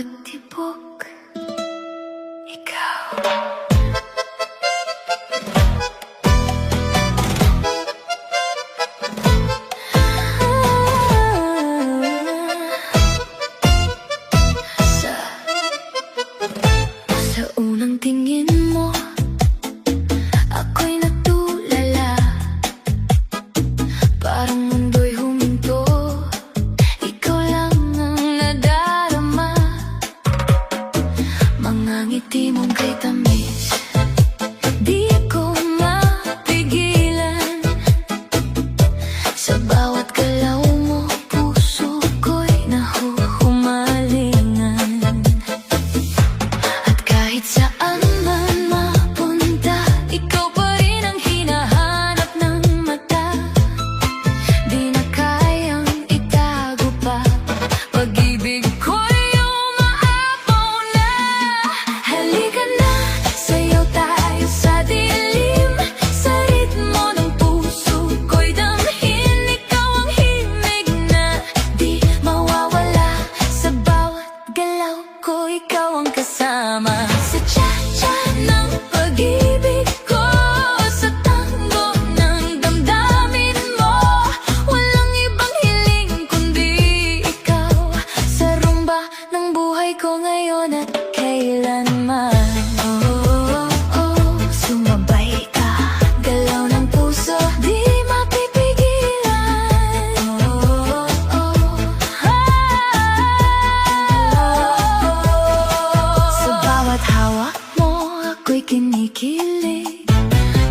bawat tibok, ikaw. Sa unang tingin mo, ako'y natulala. Parang mundo'y huminto, ikaw lang ang nadarama. Mga ngiti mong kay tamis, di ko mapigilan. Sa bawat galaw mo, puso ko'y nahuhumalingan. At kahit saan man mapunta, ikaw pa rin ang hinahanap ng mata. Di na kayang itago pa, pag-ibig ko'y umaapaw na. Halika na, sayaw tayo sa dilim. Sa ritmo ng puso ko'y damhin. Ikaw ang himig na di mawawala. Sa bawat galaw ko, ikaw ang kasama. Sa cha-cha ng pag-ibig ko, sa tango ng damdamin mo, walang ibang hiling kundi ikaw. Sa rumba ng buhay ko ngayon at kailanman. Sumabay ka, galaw ng puso, di mapipigilan. Sa bawat hawak mo, ako'y kinikilig.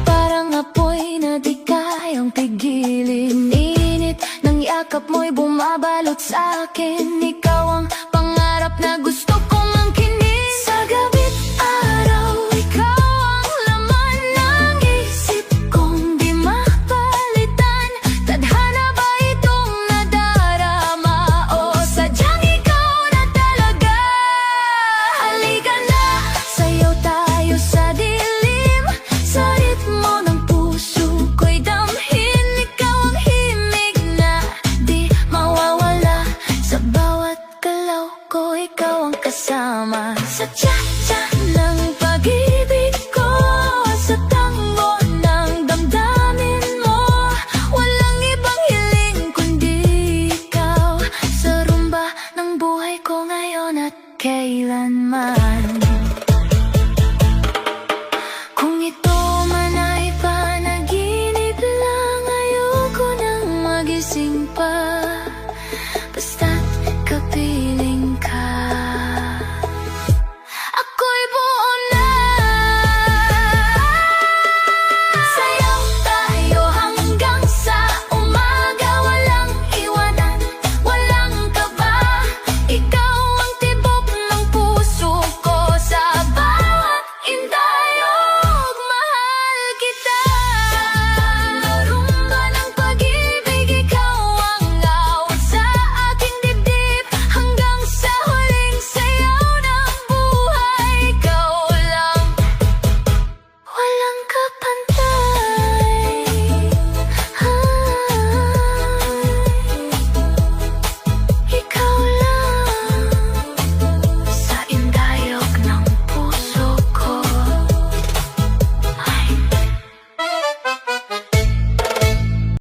Parang apoy na di kayang pigilin. Init ng yakap mo'y bumabalot sa akin. Ikaw ang pangarap na gusto kong angkinin. Sa gabi't araw, ikaw ang laman ng isip kong di mapalitan. Tadhana ba itong nadarama o sadyang ikaw na talaga? Halika na, sayaw tayo sa dilim. Sa ritmo ng puso ko'y damhin. Ikaw ang himig na di mawawala. Sa bawat galaw ko, ikaw ang kasama. Sa cha-cha ng pag-ibig ko, sa tango ng damdamin mo, walang ibang hiling kundi ikaw. Sa rumba ng buhay ko ngayon at kailanman. Kung ito man ay panaginip lang, ayoko nang magising pa.